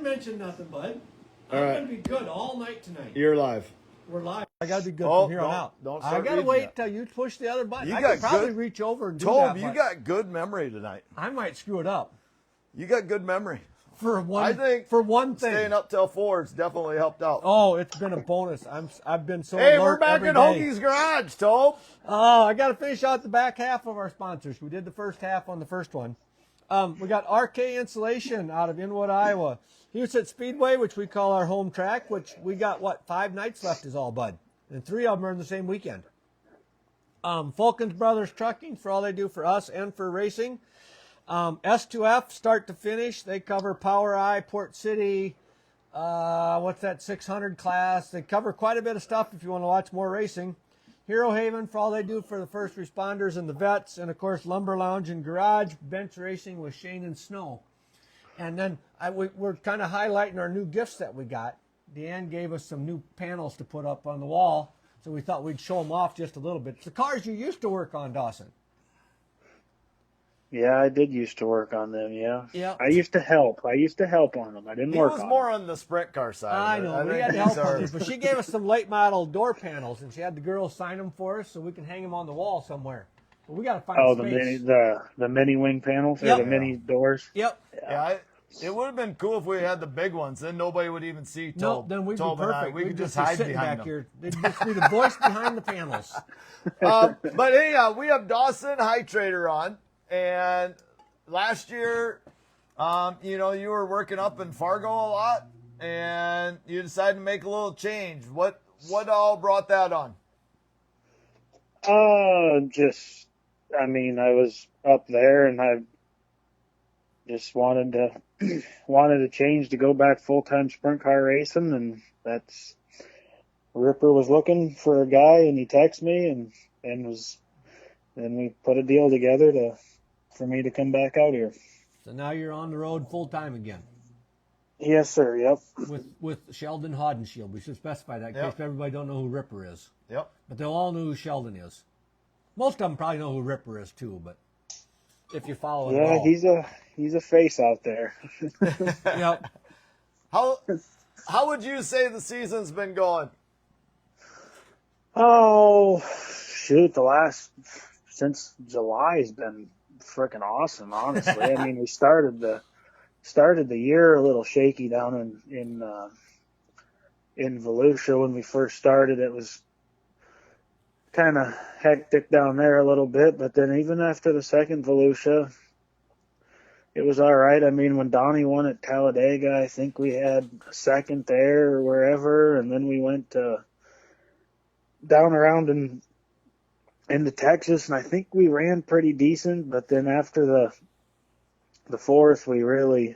Mention nothing, bud. All I'm right. going to be good all night tonight. You're live. We're live. I got to be good Oh, from here on out. don't I start got to reading wait yet. till you push the other button. You I got could probably good- reach over and do Tobe, that. you got good memory tonight. I might screw it up. You got good memory. For one, I think for one thing. Staying up till 4 has definitely helped out. Oh, it's been a bonus. I've been so Hey, alert we're back every at day. Hoagie's Garage, Tobe. Oh, I got to finish out the back half of our sponsors. We did the first half on the first one. We got RK Insulation out of Inwood, Iowa. Huset Speedway, which we call our home track, which we got, 5 nights left is all, bud. And 3 of them are in the same weekend. Fulkins Brothers Trucking for all they do for us and for racing. S2F, start to finish. They cover Power Eye, Port City, 600 class. They cover quite a bit of stuff if you want to watch more racing. Hero Haven for all they do for the first responders and the vets. And, of course, Lumber Lounge and Garage, bench racing with Shane and Snow. And then we're kind of highlighting our new gifts that we got. Deanne gave us some new panels to put up on the wall, so we thought we'd show them off just a little bit. It's the cars you used to work on, Dawson. Yeah, I did used to work on them, yeah. Yeah. I used to help on them. I didn't work on He was them. more on the sprint car side. I know, we had to help on these, but she gave us some late model door panels, and she had the girls sign them for us so we can hang them on the wall somewhere. But we got to find space. the mini wing panels, or Yep. the mini doors. Yep. Yeah, it would have been cool if we had the big ones. Then nobody would even see Tobe. No, then we'd be Tobe and I. perfect. We We'd could just be hide sitting behind back them. here. They'd just be the voice behind the panels. But hey, we have Dauson Heitritter on, and last year, you were working up in Fargo a lot, and you decided to make a little change. What all brought that on? I was up there, and I just wanted to change to go back full-time sprint car racing, and that's Ripper was looking for a guy, and he texted me, and we put a deal together for me to come back out here. So now you're on the road full time again. Yes, sir. Yep. With Sheldon Hodenshield. We should specify that in case everybody don't know who Ripper is. Yep. But they'll all know who Sheldon is. Most of them probably know who Ripper is too, but if you follow it at all. He's a face out there. Yep. How would you say the season's been going? Oh, shoot, since July has been freaking awesome, honestly. I mean, we started the year a little shaky down in Volusia when we first started. It was kind of hectic down there a little bit, but then even after the second Volusia, it was all right. I mean, when Donnie won at Talladega, I think we had a second there or wherever, and then we went down around into Texas, and I think we ran pretty decent. But then after the fourth, we really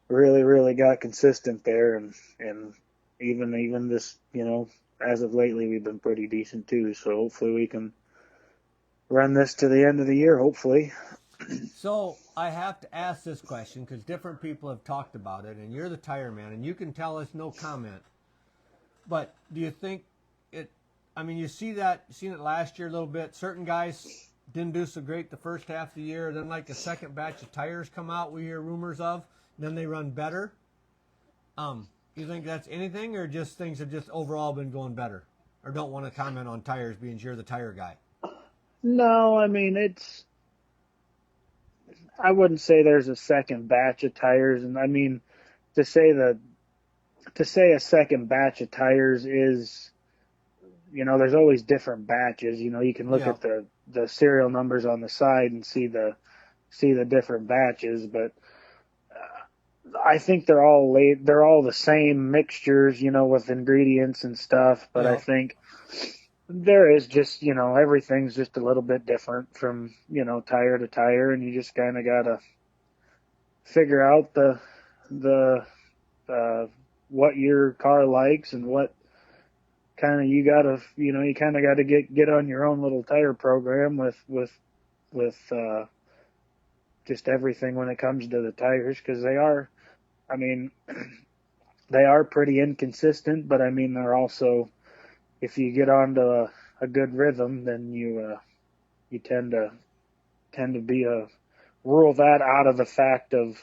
got consistent there, and even this, as of lately, we've been pretty decent too. So hopefully we can run this to the end of the year. Hopefully. So I have to ask this question because different people have talked about it, and you're the tire man, and you can tell us no comment. But do you think it? I mean, you seen it last year a little bit. Certain guys didn't do so great the first half of the year. Then, like a second batch of tires come out, we hear rumors of. Then they run better. You think that's anything, or just things have just overall been going better? Or don't want to comment on tires, being you're the tire guy? No, I mean I wouldn't say there's a second batch of tires, and I mean to say a second batch of tires is, there's always different batches. You can look at the serial numbers on the side and see the different batches, but I think they're all the same mixtures, with ingredients and stuff. But I think there is just, everything's just a little bit different from, tire to tire, and you just kind of got to figure out what your car likes and what kind of you kind of got to get on your own little tire program with just everything when it comes to the tires, because they are pretty inconsistent, but I mean, they're also, if you get onto a good rhythm, then you tend to rule that out of the fact of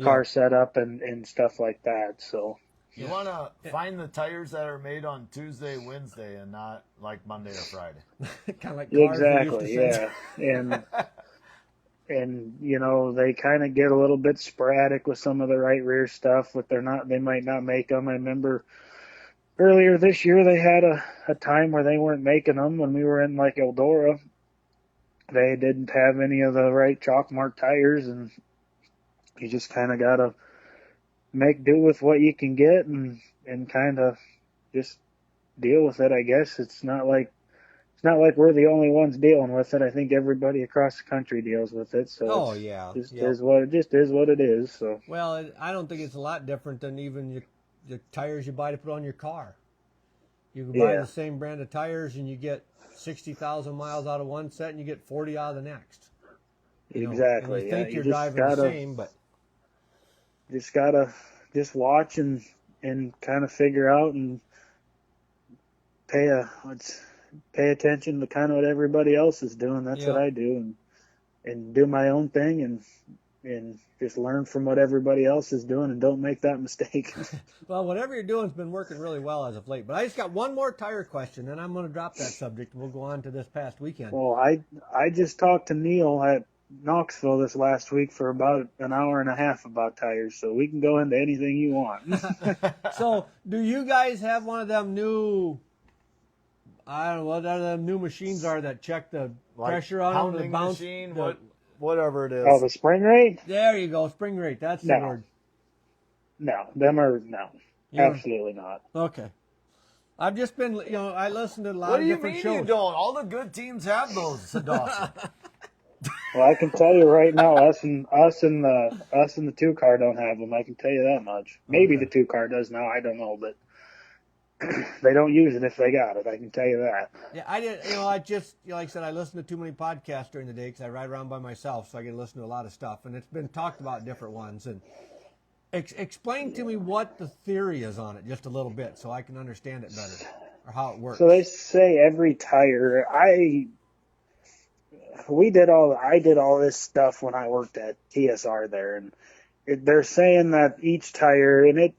car setup and stuff like that. So You want to find the tires that are made on Tuesday, Wednesday, and not like Monday or Friday. Kind of like cars they used to exactly, say. yeah, and you know they kind of get a little bit sporadic with some of the right rear stuff, but they might not make them. I remember earlier this year they had a time where they weren't making them when we were in like Eldora. They didn't have any of the right chalk mark tires, and you just kind of gotta make do with what you can get and kind of just deal with it. I guess it's not like we're the only ones dealing with it. I think everybody across the country deals with it. So Oh, it's yeah. just Yep. is what it is. So Well, I don't think it's a lot different than even the tires you buy to put on your car. You can buy Yeah. the same brand of tires and you get 60,000 miles out of one set and you get 40 out of the next. You know, exactly. and you Yeah, think you you're just driving the same, but gotta watch and kind of figure out and pay attention to kind of what everybody else is doing. That's what Yeah. I do, and do my own thing and just learn from what everybody else is doing and don't make that mistake. well, whatever you're doing has been working really well as of late. But I just got one more tire question, and I'm going to drop that subject, and we'll go on to this past weekend. Well, I just talked to Neil at Knoxville this last week for about an hour and a half about tires, so we can go into anything you want. So, do you guys have one of them new? I don't know what them new machines are that check the Like pressure on them, the pounding bounce. machine, the- whatever it is. Oh, the spring rate? There you go, spring rate. That's the No. word. No, them are no, You don't- absolutely not. Okay. I've just been, I listen to a lot What of do you different mean shows. you don't? All the good teams have those, Dawson. Well, I can tell you right now, us and the 2-car don't have them. I can tell you that much. Maybe Okay. the 2-car does now. I don't know, but they don't use it if they got it. I can tell you that. Yeah, I did. I just, like I said, I listen to too many podcasts during the day because I ride around by myself, so I get to listen to a lot of stuff, and it's been talked about different ones. And explain to me what the theory is on it, just a little bit, so I can understand it better, or how it works. So they say every tire. I did all this stuff when I worked at TSR there, and they're saying that each tire, and it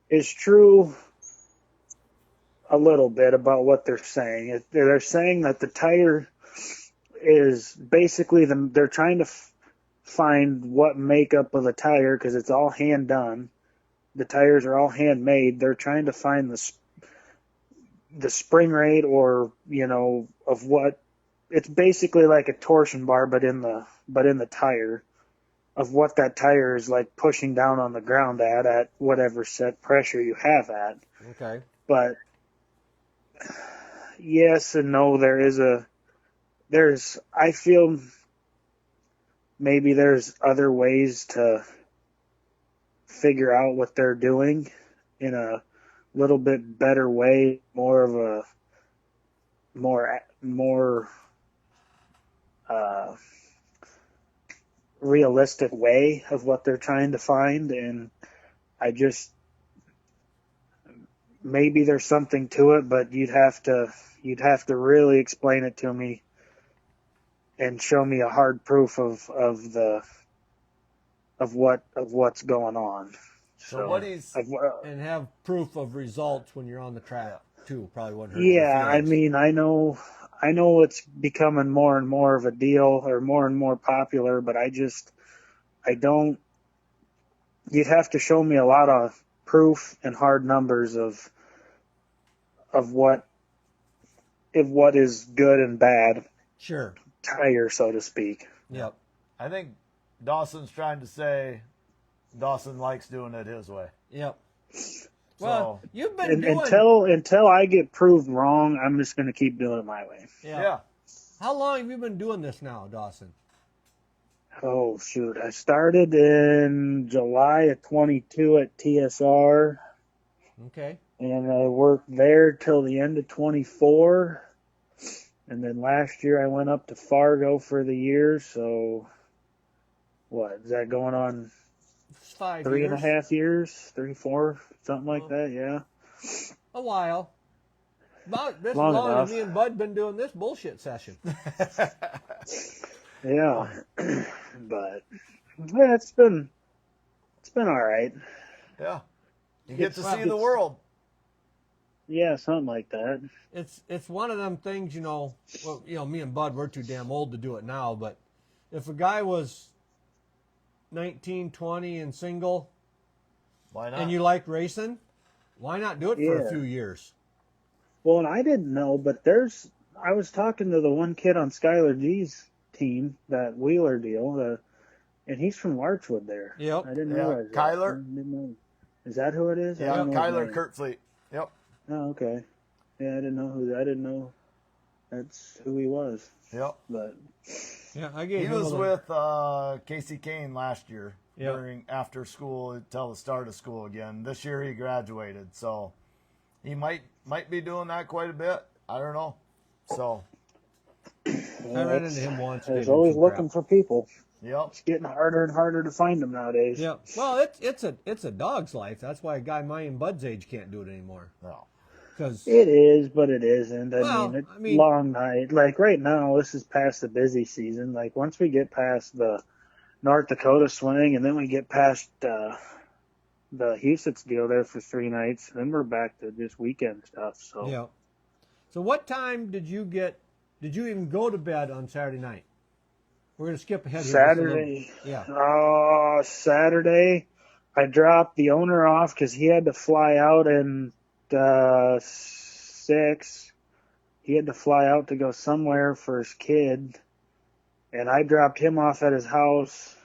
is true a little bit about what they're saying. They're saying that the tire is basically they're trying to find what makeup of the tire, because it's all hand done. The tires are all handmade. They're trying to find the spring rate, or of what. It's basically like a torsion bar, but in the tire, of what that tire is like pushing down on the ground at whatever set pressure you have at. Okay. But yes and no, I feel maybe there's other ways to figure out what they're doing in a little bit better way, more of a more realistic way of what they're trying to find. And maybe there's something to it, but you'd have to really explain it to me and show me a hard proof of what's going on. So what he's And have proof of results when you're on the track, too. Probably wouldn't hurt. yeah, your I feelings. mean, I know it's becoming more and more of a deal, or more and more popular, but I don't. You'd have to show me a lot of proof and hard numbers of what is good and bad Sure. tire, so to speak. Yep. I think Dawson's trying to say Dawson likes doing it his way. Yep. Well, you've been And doing. until I get proved wrong, I'm just going to keep doing it my way. Yeah. How long have you been doing this now, Dawson? Oh shoot! I started in July of 22 at TSR, Okay. and I worked there till the end of 24. And then last year I went up to Fargo for the year. So what is that going on? It's 5 Three years. and a half years, 3, 4, something like that. Yeah. A while. About this Long long enough. as me and Bud been doing this bullshit session. Yeah. But yeah, it's been been all right. Yeah. You get to see the it's- world. Yeah, something like that. It's one of them things, well, me and Bud, we're too damn old to do it now, but if a guy was 19, 20 and single Why not? and you like racing, why not do it for a Yeah. few years? Well, and I didn't know, but I was talking to the one kid on Skylar G's team, that Wheeler deal, and he's from Larchwood there. Yep. I didn't Yeah, realize that. Kyler? I didn't know. Is that who it is? I Yeah, don't know his Kyler name. Kurtfleet. Yep. Oh, okay. Yeah, I didn't know that's who he was. Yep. But Yeah, I gave He him was a with Casey Kane last year Yep. during after school until the start of school again. This year he graduated, so he might be doing that quite a bit. I don't know. So I ran into him once. gave There's him always some looking crap. for people. yep. It's getting harder and harder to find them nowadays. Yeah. Well, it's a dog's life. That's why a guy my and Bud's age can't do it anymore. No. Because It is, but it isn't. Well, It's I mean- long night. Like right now, this is past the busy season. Like once we get past the North Dakota swing, and then we get past the Husitz deal there for 3 nights, then we're back to just weekend stuff. So yeah. So what time did you even go to bed on Saturday night? We're gonna skip ahead here. just a little- Saturday, Yeah. Saturday, I dropped the owner off because he had to fly out in 6. He had to fly out to go somewhere for his kid, and I dropped him off at his house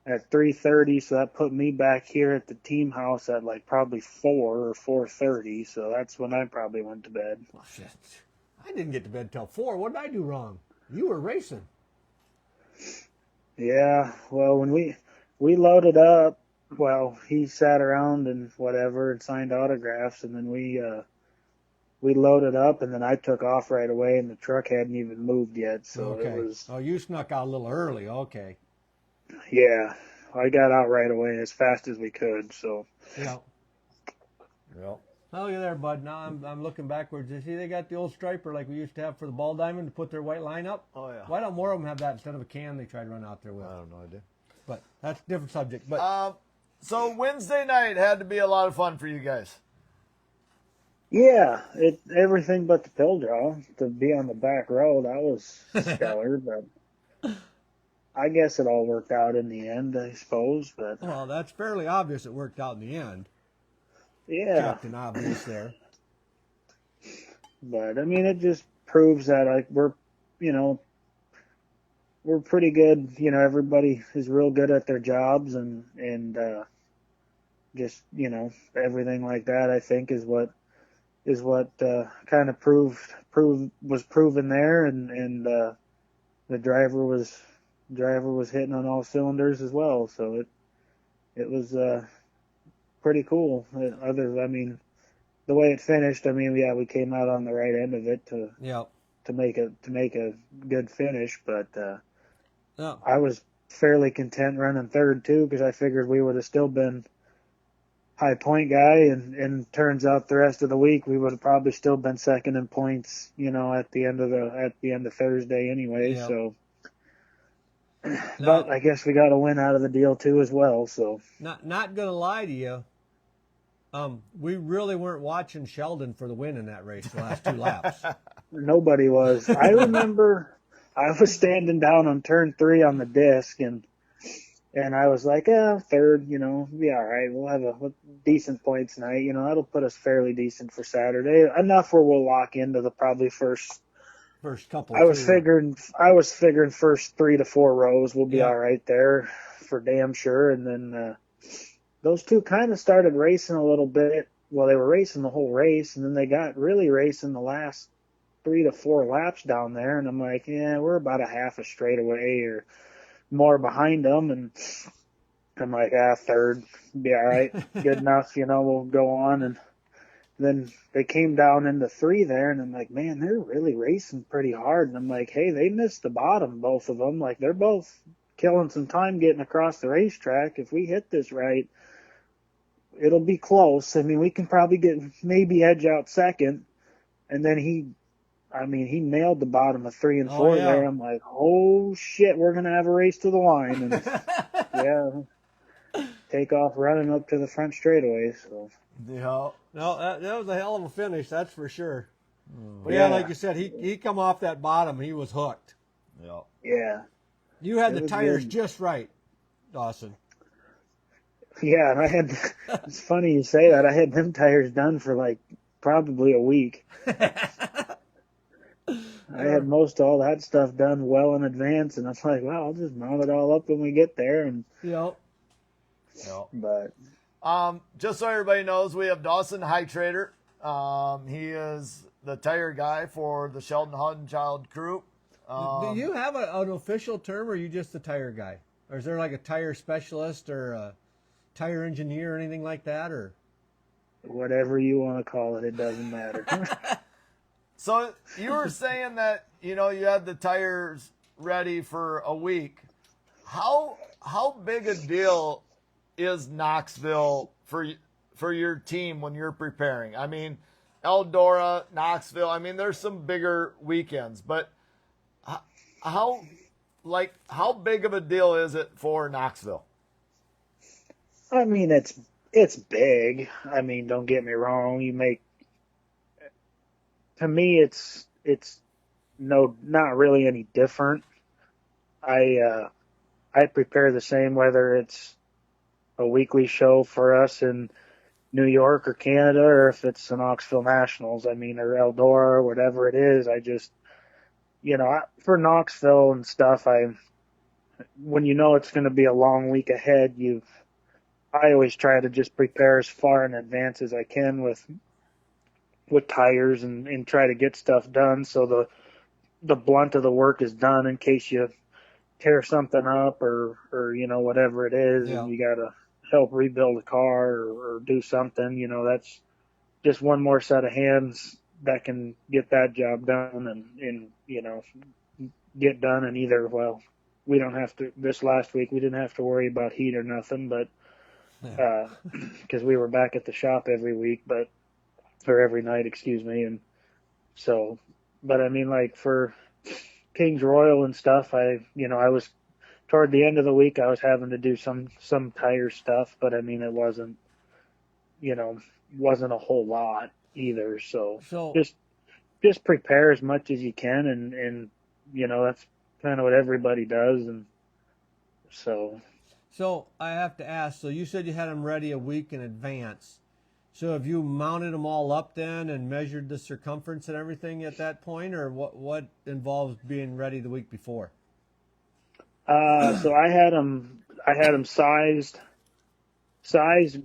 at 3:30. So that put me back here at the team house at like probably 4 or 4:30. So that's when I probably went to bed. Well, shit. I didn't get to bed till 4. What did I do wrong? You were racing. Yeah, well, when we loaded up, well, he sat around and whatever and signed autographs, and then we loaded up, and then I took off right away, and the truck hadn't even moved yet, so Okay. it was, Oh, you snuck out a little early. Okay. yeah, I got out right away as fast as we could, so. Yeah. Yep. Oh, you're there, Bud. Now I'm looking backwards. You see, they got the old striper like we used to have for the ball diamond to put their white line up. Oh yeah. Why don't more of them have that instead of a can they try to run out there with? I have no idea. But that's a different subject. But So Wednesday night had to be a lot of fun for you guys. Yeah, everything but the pill draw. To be on the back row, that was stellar, but I guess it all worked out in the end, I suppose, but well, that's fairly obvious. It worked out in the end. yeah. Captain Obvious there. But I mean, it just proves that like we're pretty good. Everybody is real good at their jobs, and just everything like that. I think is what kind of was proven there, and the driver was hitting on all cylinders as well. So it was pretty cool. The way it finished, we came out on the right end of it to Yep. make a good finish, but Yeah. I was fairly content running third too, because I figured we would have still been high point guy, and turns out the rest of the week we would have probably still been second in points, at the end of Thursday anyway. Yeah. So, Now, but I guess we got a win out of the deal too as well. So not gonna lie to you. We really weren't watching Sheldon for the win in that race the last 2 laps. nobody was. I remember I was standing down on turn 3 on the disc, and I was like, third, be all right. We'll have a decent points night. That'll put us fairly decent for Saturday. Enough where we'll lock into the probably first. First couple. I was figuring first 3 to 4 rows will be Yeah. all right there for damn sure. And then those two kind of started racing a little bit. Well, they were racing the whole race, and then they got really racing the last 3 to 4 laps down there. And I'm like, yeah, we're about a half a straightaway or more behind them. And I'm like, third, be all right, good enough. We'll go on. And then they came down into 3 there, and I'm like, man, they're really racing pretty hard. And I'm like, hey, they missed the bottom, both of them. Like, they're both killing some time getting across the racetrack. If we hit this right, it'll be close. We can probably maybe edge out second. And then he nailed the bottom of 3 and 4 yeah. there. I'm like, oh shit, we're gonna have a race to the line. And yeah, take off running up to the front straightaway. So Yeah. No, that was a hell of a finish, that's for sure. But yeah, like you said, he come off that bottom, he was hooked. Yeah. yeah, You had It the was tires good. just right, Dawson. yeah. And I had. It's funny you say that. I had them tires done for like probably a week. I had most all that stuff done well in advance, and I was like, well, I'll just mount it all up when we get there. And Yep. Yeah. but Just so everybody knows, we have Dauson Heitritter. He is the tire guy for the Sheldon Huddenchild crew. Do you have an official term, or are you just the tire guy? Or is there like a tire specialist or a tire engineer or anything like that? Or whatever you want to call it, it doesn't matter. So you were saying that, you had the tires ready for a week. How big a deal is Knoxville for your team when you're preparing? I mean, Eldora, Knoxville, I mean, there's some bigger weekends, but how big of a deal is it for Knoxville? I mean, it's big. I mean, don't get me wrong. To me, it's not really any different. I prepare the same whether it's a weekly show for us in New York or Canada, or if it's the Knoxville Nationals. I mean, or Eldora or whatever it is. I just, for Knoxville and stuff, when it's going to be a long week ahead, I always try to just prepare as far in advance as I can with tires and try to get stuff done so the blunt of the work is done in case you tear something up or whatever it is, Yeah. and you got to help rebuild a car or do something. That's just one more set of hands that can get that job done and get done. And we don't have to. This last week we didn't have to worry about heat or nothing, but because we were back at the shop every week, or every night, excuse me. And so, but I mean, like for Kings Royal and stuff, I was toward the end of the week, I was having to do some tire stuff, but I mean, it wasn't a whole lot either. So just prepare as much as you can. And that's kind of what everybody does. And so I have to ask, so you said you had them ready a week in advance. So have you mounted them all up then and measured the circumference and everything at that point, or what involves being ready the week before? So I had them sized,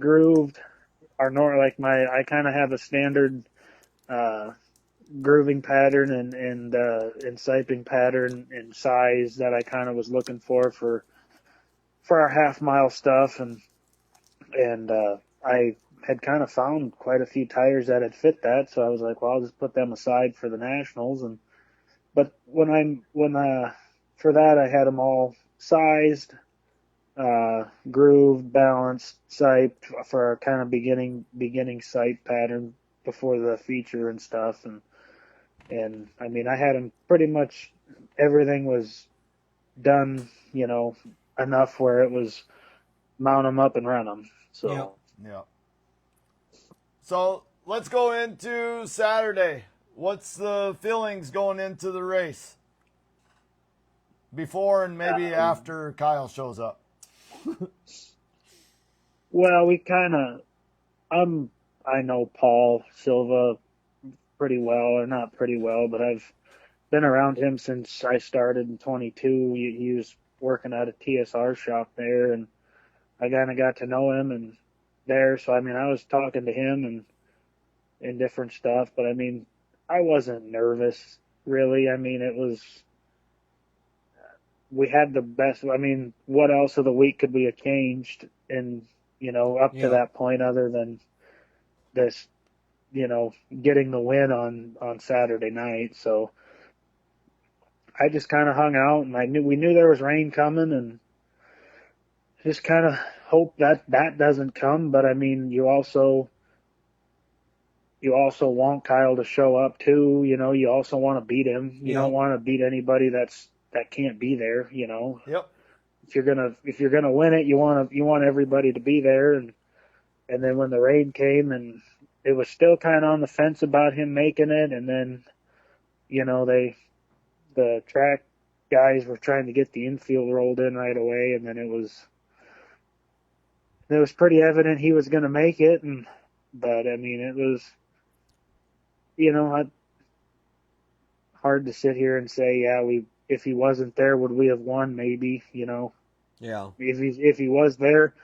grooved. I kind of have a standard grooving pattern and siping pattern and size that I kind of was looking for our half mile stuff, and I had kind of found quite a few tires that had fit that, so I was like, well, I'll just put them aside for the Nationals. But for that, I had them all sized, grooved, balanced, siped for our kind of beginning sipe pattern before the feature and stuff. And I mean, I had them pretty much, everything was done, enough where it was mount them up and run them. So Yeah. So let's go into Saturday. What's the feelings going into the race? Before and maybe after Kyle shows up. Well, I know Paul Silva pretty well, or not pretty well, but I've been around him since I started in 22. He was working at a TSR shop there, and I kind of got to know him and there. So, I mean, I was talking to him and different stuff, but I mean, I wasn't nervous really. I mean, we had the best. I mean, what else of the week could we have changed? And, up to that point, other than this, getting the win on Saturday night. So I just kind of hung out, and we knew there was rain coming, and just kind of hope that doesn't come. But I mean, you also want Kyle to show up too. You also want to beat him. You don't want to beat anybody that can't be there. Yep. if you're gonna win it, you want everybody to be there. And then when the rain came, and it was still kind of on the fence about him making it, and then the track guys were trying to get the infield rolled in right away, and then it was pretty evident he was going to make it. But I mean, it was hard to sit here and say, yeah, if he wasn't there, would we have won? Maybe, Yeah. If he was there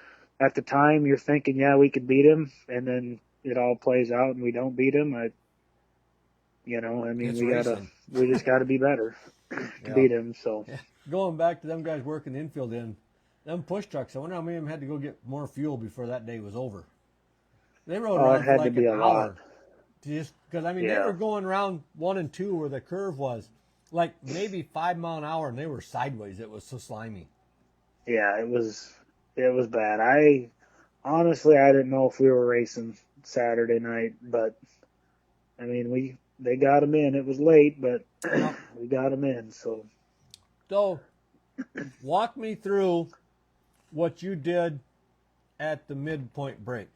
at the time, you're thinking, yeah, we could beat him, and then it all plays out and we don't beat him. It's we just gotta be better to beat him. So going back to them guys working the infield them push trucks, I wonder how many of them had to go get more fuel before that day was over. They rode around for like an hour. Just because, I mean, they were going around 1 and 2 where the curve was like maybe 5 mile an hour, and they were sideways. It was so slimy. Yeah, it was bad. I didn't know if we were racing Saturday night, but I mean, they got them in. It was late, but we got them in. So walk me through what you did at the midpoint break.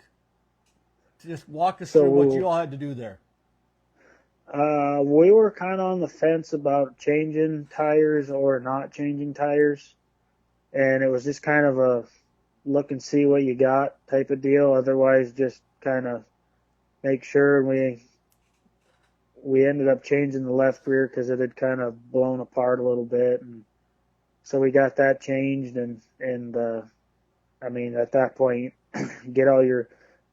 Just walk us through what you all had to do there. We were kind of on the fence about changing tires or not changing tires, and it was just kind of a look and see what you got type of deal. Otherwise, just kind of make sure. We ended up changing the left rear because it had kind of blown apart a little bit, and so we got that changed. And I mean, at that point, get all your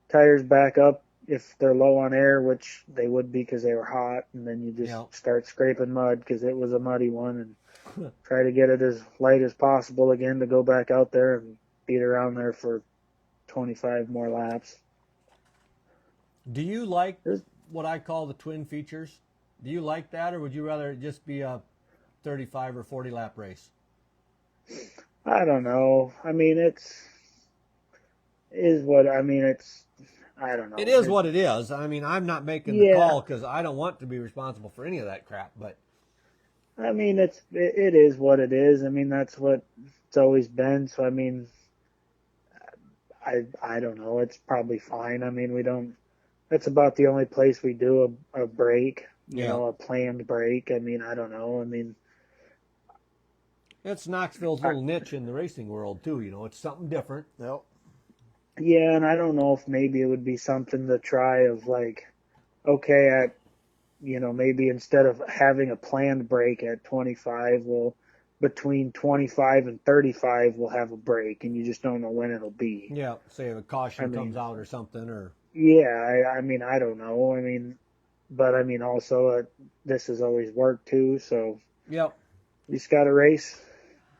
tires back up if they're low on air, which they would be because they were hot, and then you just start scraping mud because it was a muddy one, and try to get it as light as possible again to go back out there and beat around there for 25 more laps. Do you like what I call the twin features? Do you like that, or would you rather it just be a 35 or 40 lap race? I don't know. I mean, I don't know. It is what it is. I mean, I'm not making the call because I don't want to be responsible for any of that crap. But I mean, it is what it is. I mean, that's what it's always been. So I mean, I don't know. It's probably fine. I mean, that's about the only place we do a break. You know, a planned break. I mean, I don't know. I mean, it's Knoxville's little niche in the racing world too. It's something different. Yep. Yeah, and I don't know if maybe it would be something to try of like, okay, maybe instead of having a planned break at 25, between 25 and 35, we'll have a break, and you just don't know when it'll be. Yeah, say if a caution comes out or something, or. Yeah, I mean, I don't know. I mean, but I mean, also, this has always worked too, so. Yep. You just got to race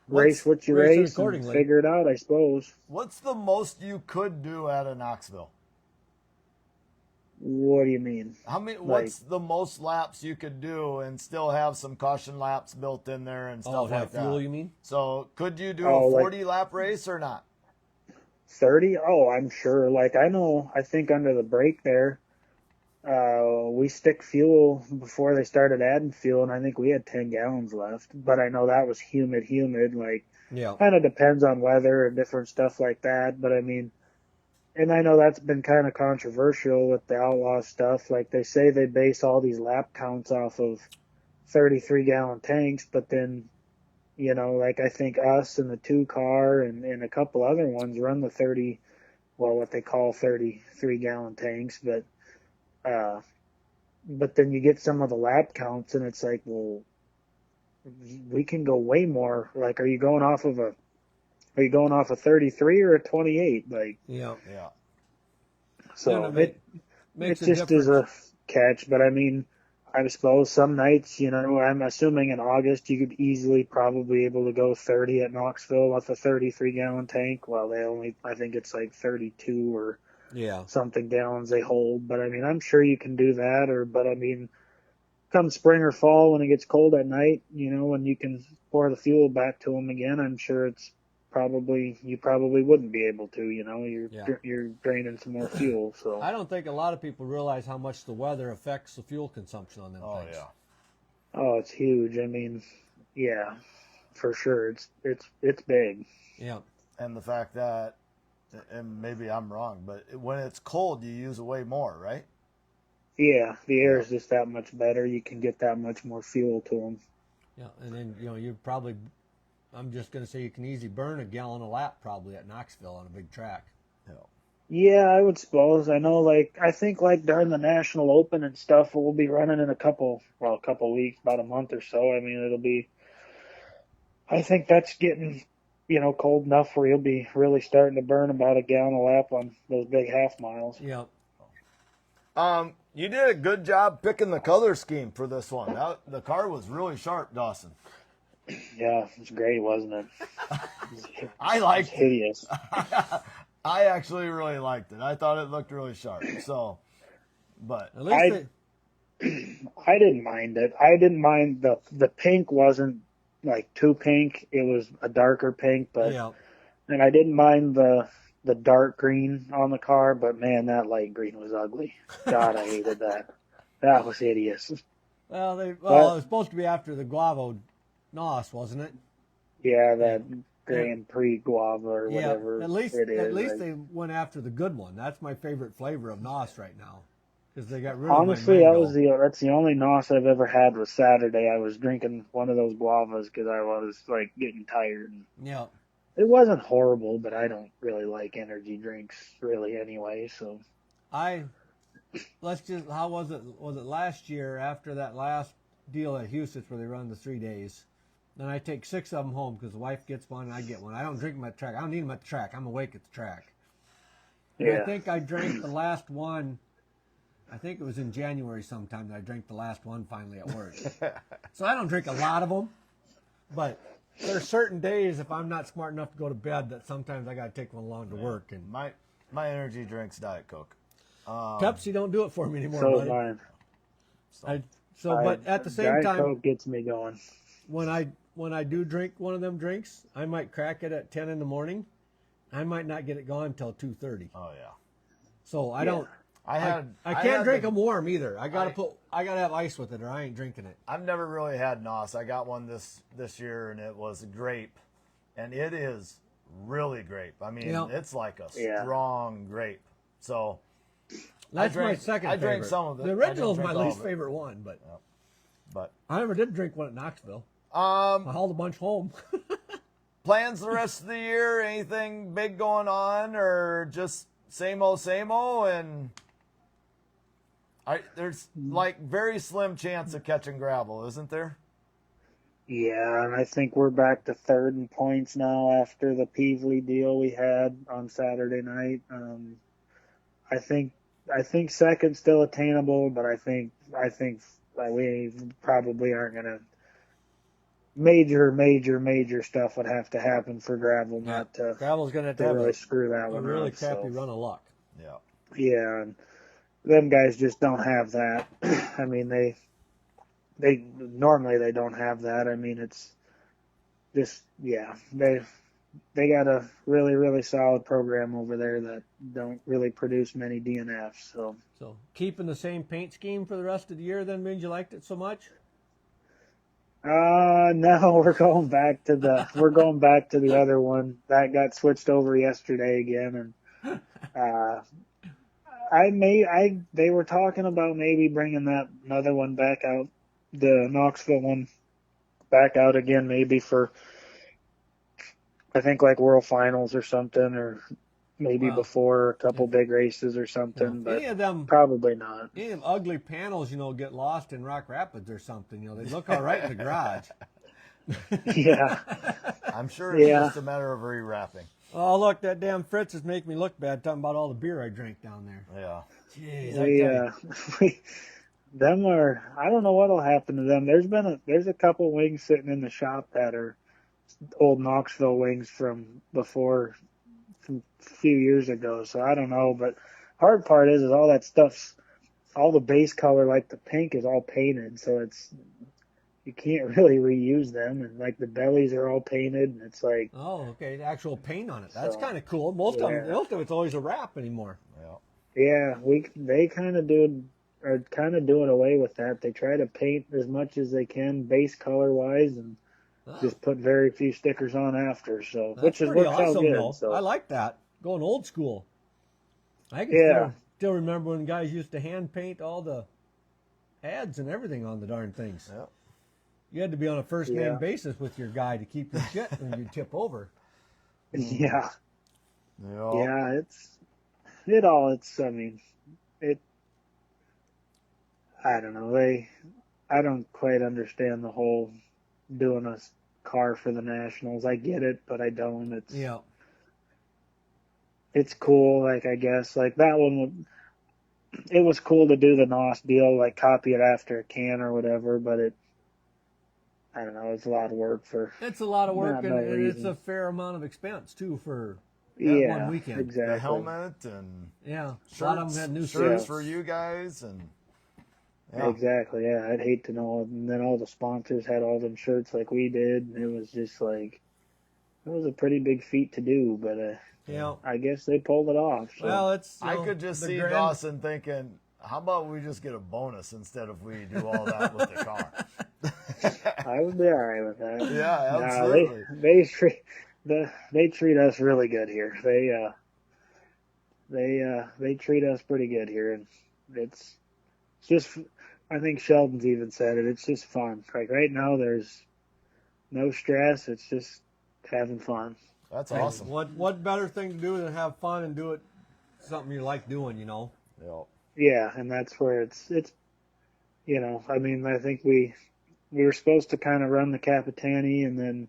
what you race and figure it out, I suppose. What's the most you could do at a Knoxville? What do you mean? What's the most laps you could do and still have some caution laps built in there and stuff like that? Fuel, you mean? So could you do a 40 lap race or not? 30? Oh, I'm sure. I think under the brake there, we stick fuel before they started adding fuel, and I think we had 10 gallons left. But I know that was humid. Kind of depends on weather and different stuff like that. But I mean, and I know that's been kind of controversial with the outlaw stuff. Like they say they base all these lap counts off of 33-gallon tanks, but then, like I think us and the 2-car and a couple other ones run the what they call 33-gallon tanks, but then you get some of the lap counts and it's like, well, we can go way more. Like, are you going off a 33 or a 28? Like, yeah. So it just is a catch. But I mean, I suppose some nights, I'm assuming in August you could easily probably able to go 30 at Knoxville with a 33-gallon tank. Well, I think it's like 32 or something gallons they hold. But I mean, I'm sure you can do that. But I mean, come spring or fall when it gets cold at night, when you can pour the fuel back to them again, I'm sure you probably wouldn't be able to. You're draining some more fuel. So I don't think a lot of people realize how much the weather affects the fuel consumption on them things. Yeah. Oh, it's huge. I mean, yeah. for sure. It's big. Yeah. And the fact that, and maybe I'm wrong, but when it's cold, you use way more, right? Yeah, the air is just that much better. You can get that much more fuel to them. Yeah, and then you probably, I'm just going to say you can easily burn a gallon a lap probably at Knoxville on a big track. Yeah. Yeah, I would suppose. I know, I think during the National Open and stuff, we'll be running in a couple weeks, about a month or so. I mean, I think that's getting, cold enough where you'll be really starting to burn about a gallon a lap on those big half miles. Yeah. You did a good job picking the color scheme for this one. The car was really sharp, Dawson. Yeah, it was great, wasn't it? I liked it. Hideous. I actually really liked it. I thought it looked really sharp. So, but At least I didn't mind it. I didn't mind the pink wasn't too pink. It was a darker pink, but yeah. and I didn't mind the dark green on the car, but man, that light green was ugly. God, I hated that. That was hideous. Well, it was supposed to be after the Guavo NOS, wasn't it? Yeah, that Grand Prix Guava or whatever at least it is. At least they went after the good one. That's my favorite flavor of NOS right now, because they got rid Honestly, of my mango. that's the only NOS I've ever had was Saturday. I was drinking one of those guavas because I was getting tired. Yeah. It wasn't horrible, but I don't really like energy drinks really anyway. So how was it? Was it last year after that last deal at Houston where they run the 3 days? Then I take 6 of them home because the wife gets one and I get one. I don't drink them at the track. I don't need them at the track. I'm awake at the track. And yeah, I think I drank the last one. I think it was in January sometime that I drank the last one finally at work. So I don't drink a lot of them, but there are certain days if I'm not smart enough to go to bed that sometimes I got to take one along to work. And my energy drink's Diet Coke. Pepsi don't do it for me anymore. so buddy. mine. But at the same Diet time, Coke gets me going. when I do drink one of them drinks, I might crack it at 10 in the morning. I might not get it gone until 2:30. Oh yeah. So I don't. I can't drink them warm either. I gotta have ice with it, or I ain't drinking it. I've never really had NOS. I got one this year, and it was grape, and it is really grape. I mean, it's like a strong grape. So that's my second favorite. I drank some of it. The original is my least favorite one, but I never did drink one at Knoxville. I hauled a bunch home. Plans the rest of the year? Anything big going on, or just same old, and there's very slim chance of catching gravel, isn't there? Yeah, and I think we're back to third in points now after the Peevely deal we had on Saturday night. I think second's still attainable, but I think we probably aren't gonna. Major stuff would have to happen for gravel not to. Gravel's gonna have to really screw that one a really up, crappy run of luck. Yeah. Yeah, and them guys just don't have that. I mean, they normally they don't have that. I mean, it's just they got a really solid program over there that don't really produce many DNFs. So keeping the same paint scheme for the rest of the year then means you liked it so much? No, we're going back to the other one that got switched over yesterday again, and they were talking about maybe bringing that another one back out, the Knoxville one back out again, maybe for I think World Finals or something, or maybe before a couple big races or something. But any of them, probably not. Any of them ugly panels, get lost in Rock Rapids or something. They look all right in the garage. Yeah. I'm sure it's just a matter of rewrapping. Oh, look, that damn Fritz is making me look bad talking about all the beer I drank down there. Yeah. Jeez, them are, I don't know what'll happen to them. There's a couple wings sitting in the shop that are old Knoxville wings from before, from a few years ago. So I don't know, but hard part is all that stuff's, all the base color, the pink is all painted. So you can't really reuse them. And the bellies are all painted, and it's oh, okay, the actual paint on it. That's kind of cool. Most of it's always a wrap anymore. Yeah, they kind of doing away with that. They try to paint as much as they can base color wise, and just put very few stickers on after. So, That's which has pretty worked out awesome, good. though. So I like that. Going old school. I can yeah, still remember when guys used to hand paint all the ads and everything on the darn things. Yep. You had to be on a first name Yeah. basis with your guy to keep your shit when you tip over. yeah, Yep. yeah. I mean, it. I don't know. I don't quite understand the whole doing a car for the Nationals. I get it, but I don't. Yeah. It's cool. Like, I guess, like that one, it was cool to do the NOS deal, like copy it after a can or whatever, but I don't know, it's a lot of work for It's a lot of work, not and, no and it's reason. a fair amount of expense, too, for that Yeah, one weekend. exactly. The helmet and Yeah. shirts, A lot of them had new shirts shirts. for you guys, and yeah. Exactly, yeah. I'd hate to know. And then all the sponsors had all them shirts like we did, and it was just like, it was a pretty big feat to do, but Yeah. I guess they pulled it off. So. Well, it's. I could just see Dawson thinking, how about we just get a bonus instead of we do all that with the car? I would be all right with that. Yeah, absolutely. They treat us really good here. They treat us pretty good here, and it's just. I think Sheldon's even said it. It's just fun. Like right now, there's no stress. It's just having fun. That's awesome. What better thing to do than have fun and do it something you like doing, you know? Yep. Yeah, and that's where it's I mean, I think we were supposed to kind of run the Capitani, and then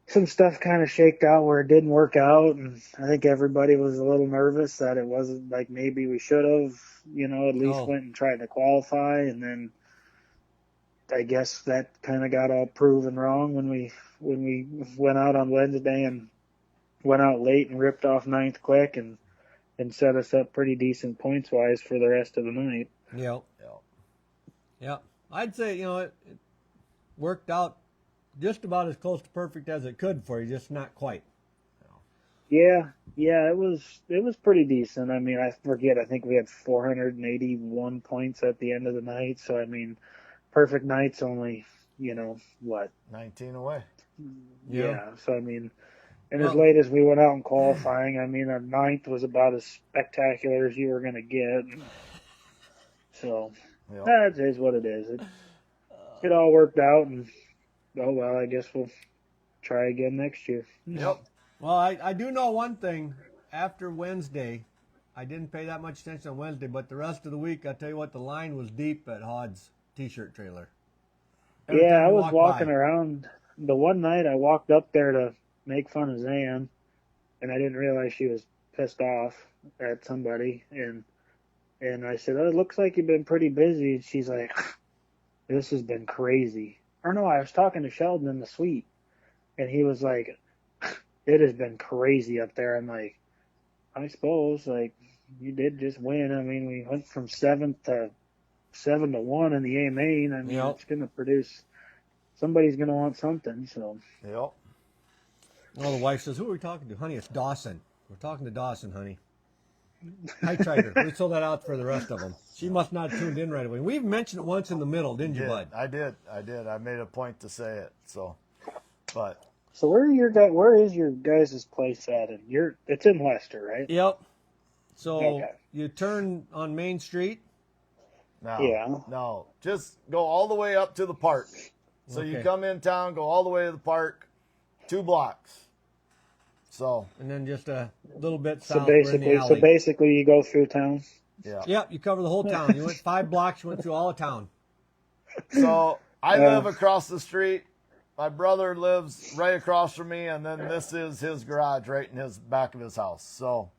some stuff kind of shaked out where it didn't work out, and I think everybody was a little nervous that it wasn't like maybe we should have, at least went and tried to qualify, and then I guess that kind of got all proven wrong when we went out on Wednesday and went out late and ripped off ninth quick and set us up pretty decent points wise for the rest of the night. Yep. Yep. Yep. I'd say, it worked out just about as close to perfect as it could for you, just not quite. Yeah, it was pretty decent. I mean, I forget, I think we had 481 points at the end of the night. So, I mean, perfect night's only, what? 19 away. Yeah. So, I mean, and as late as we went out in qualifying, I mean, our ninth was about as spectacular as you were going to get. So, that is what it is. It all worked out, and, oh, well, I guess we'll try again next year. Yep. Well, I do know one thing. After Wednesday, I didn't pay that much attention on Wednesday, but the rest of the week, I tell you what, the line was deep at Hod's T-shirt trailer. Every time I you was walk walking by. around. The one night I walked up there to make fun of Zan, and I didn't realize she was pissed off at somebody. And I said, "Oh, it looks like you've been pretty busy." And she's like, "This has been crazy." Or no, I was talking to Sheldon in the suite, and he was like, "It has been crazy up there." I'm like, "I suppose, like, you did just win. I mean, we went from 7 to 1 in the A main. I mean, It's going to produce. Somebody's going to want something." So. Yep. Well, the wife says, "Who are we talking to, honey? It's Dawson. We're talking to Dawson, honey." Heitritter. We sold that out for the rest of them. She must not have tuned in right away. We mentioned it once in the middle, didn't you, bud? I did. I made a point to say it. So, but. So where is your guys' place at? And it's in Leicester, right? Yep. So Okay. you turn on Main Street. No, just go all the way up to the park. So you Okay. come in town, go all the way to the park, 2 blocks. So. And then just a little bit So south. We're in the alley. basically, you go through town. Yeah. Yep, you cover the whole town. You went 5 blocks, you went through all of town. So I live across the street. My brother lives right across from me, and then this is his garage right in his back of his house. So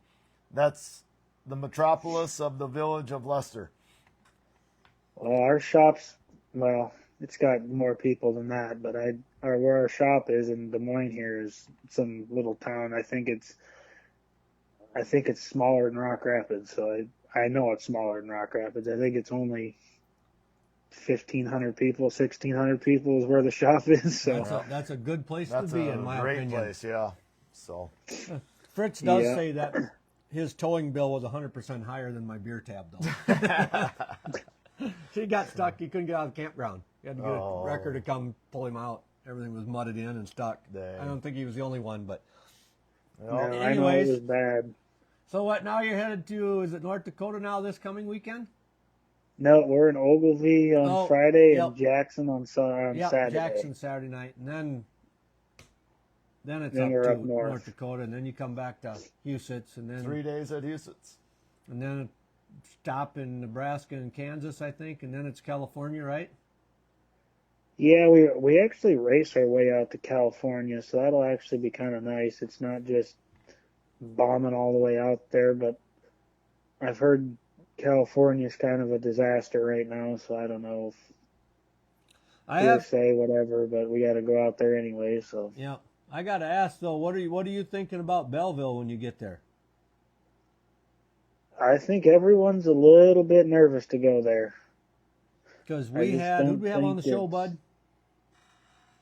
that's the metropolis of the village of Leicester. Well, our shop's it's got more people than that, but where our shop is in Des Moines here is some little town. I think it's smaller than Rock Rapids, so I know it's smaller than Rock Rapids. I think it's only 1,500 people, 1,600 people is where the shop is. So That's a good place That's to be, a in my great opinion. place, yeah. So Fritz does say that his towing bill was 100% higher than my beer tab, though. He got stuck. He couldn't get out of the campground. He had to get a wrecker to come pull him out everything was mudded in and stuck. Dang. I don't think he was the only one, but No, Well, I know it anyways. was bad. so what? Now you're headed to is it North Dakota now this coming weekend? No, we're in Ogilvie on Oh, Friday yep. and Jackson on Yep, Saturday. Jackson Saturday night, and then it's Then up we're to up north. North Dakota, and then you come back to Huset's, and then 3 days at Houston's. and then stop in Nebraska and Kansas, I think, and then it's California, right? Yeah, we actually race our way out to California, so that'll actually be kind of nice. It's not just bombing all the way out there, but I've heard California's kind of a disaster right now, so I don't know if I have. say whatever, but we got to go out there anyway. So Yeah, I got to ask though, what are you thinking about Belleville when you get there? I think everyone's a little bit nervous to go there. Because I just who'd don't we have on the think show, it's- Bud?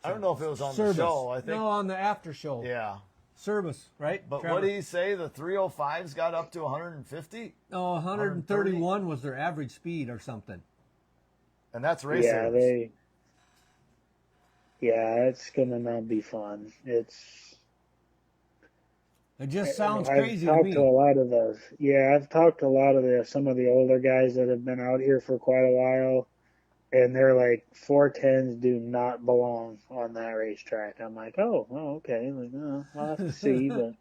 I don't know if it was on Service. the show. I think. No, on the after show. Yeah. Service, right? But Trevor? what did he say? The 305s got up to 150? Oh, 131 was their average speed or something. And that's race Yeah, service. it's gonna not be fun. It just sounds I've crazy to talked me. to a lot of the I've talked to a lot of some of the older guys that have been out here for quite a while, and they're like 410s do not belong on that racetrack. I'm like, oh, okay, like, I'll have to see, but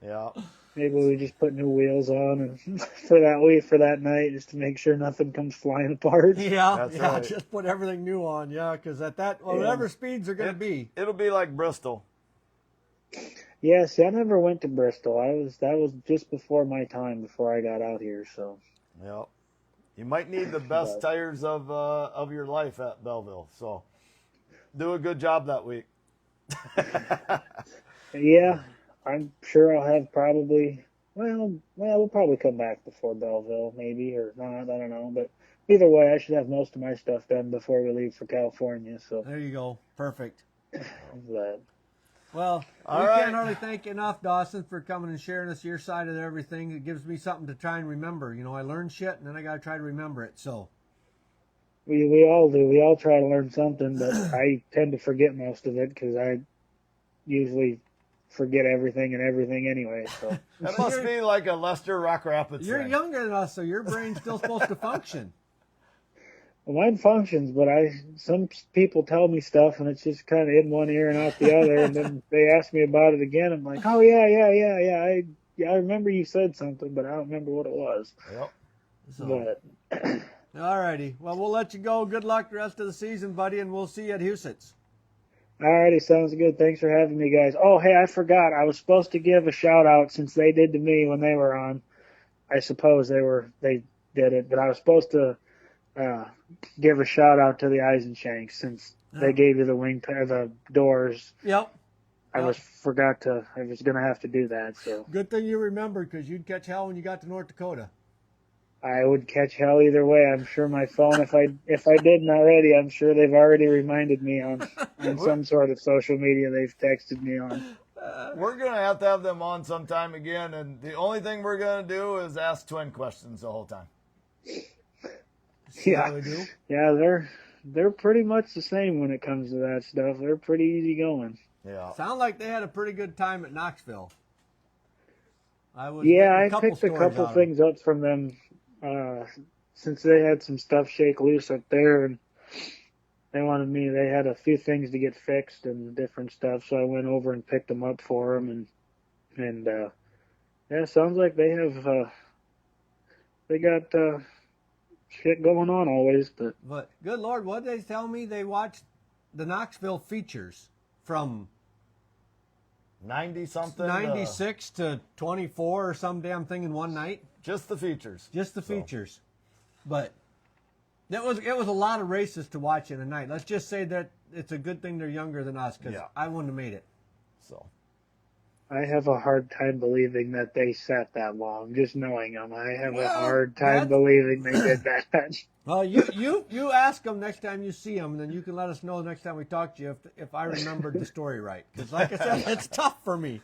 Yeah. maybe we just put new wheels on and for that night just to make sure nothing comes flying apart. Yeah, That's yeah, right. just put everything new on, yeah, because at that, whatever speeds are going to be. It'll be like Bristol. Yeah, see, I never went to Bristol. That was just before my time, before I got out here. So Yep. You might need the best tires of your life at Belleville. So do a good job that week. yeah, I'm sure I'll have probably. Well, we'll probably come back before Belleville, maybe or not. I don't know, but either way, I should have most of my stuff done before we leave for California. So, There you go. Perfect. but Well, All we right. can't hardly thank you enough, Dawson, for coming and sharing us your side of everything. It gives me something to try and remember. You know, I learn shit, and then I got to try to remember it. So, we all do. We all try to learn something, but I tend to forget most of it because I usually forget everything anyway. So. That must be like a Lester Rock Rapids you're thing. younger than us, so your brain's still supposed to function. Well, mine functions, but some people tell me stuff and it's just kind of in one ear and out the other, and then they ask me about it again. I'm like, oh yeah. I remember you said something, but I don't remember what it was. Yep. So, But all righty. Well, we'll let you go. Good luck the rest of the season, buddy, and we'll see you at Huset's. alrighty, sounds good. Thanks for having me, guys. Oh, hey, I forgot. I was supposed to give a shout out since they did to me when they were on. I suppose they did it, but I was supposed to give a shout out to the Eisenshanks since they gave you the doors. Yep. I was gonna have to do that, so Good thing you remembered, because you'd catch hell when you got to North Dakota. I would catch hell either way. I'm sure my phone, if I didn't already, I'm sure they've already reminded me on some sort of social media they've texted me on. We're going to have them on sometime again, and the only thing we're going to do is ask twin questions the whole time. See Yeah. how we do? Yeah, they're pretty much the same when it comes to that stuff. They're pretty easy going. Yeah. Sound like they had a pretty good time at Knoxville. I was Yeah, getting I picked a stories couple out of things up from them since they had some stuff shake loose up there, and they had a few things to get fixed and different stuff, so I went over and picked them up for them, and yeah, sounds like they got shit going on always, but But good Lord, what did they tell me? They watched the Knoxville features from 90 something. 96 to 24 or some damn thing in one night. Just the features. Just the So, features. But it was a lot of races to watch in a night. Let's just say that it's a good thing they're younger than us, because Yeah. I wouldn't have made it. So. I have a hard time believing that they sat that long. Just knowing them, I have a Well, hard time that's- believing they did that. Well, you ask them next time you see them, and then you can let us know next time we talk to you if I remembered the story right. Because like I said, it's tough for me.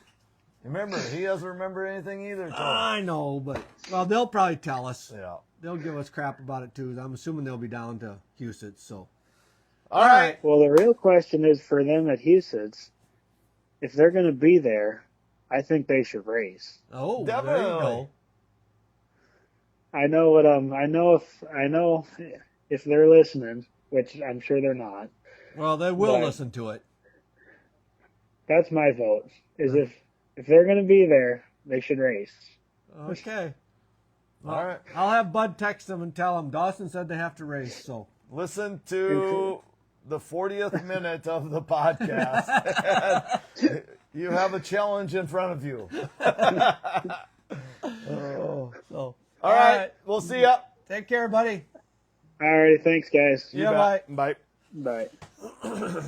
Remember, he doesn't remember anything either. Tony. I know, but well, they'll probably tell us. Yeah. They'll give us crap about it too. I'm assuming they'll be down to Houston. So, All right. Well, the real question is for them at Huset's, if they're going to be there, I think they should race. Oh, Definitely. there you go. I know if they're listening, which I'm sure they're not. Well, they will Right. listen to it. That's my vote. Is if they're going to be there, they should race. Okay. Well, All right. I'll have Bud text them and tell them Dawson said they have to race. So Listen to the 40th minute of the podcast. You have a challenge in front of you. so All right. We'll see ya. Take care, buddy. All right, thanks, guys. Yeah, bye. Bye. Bye.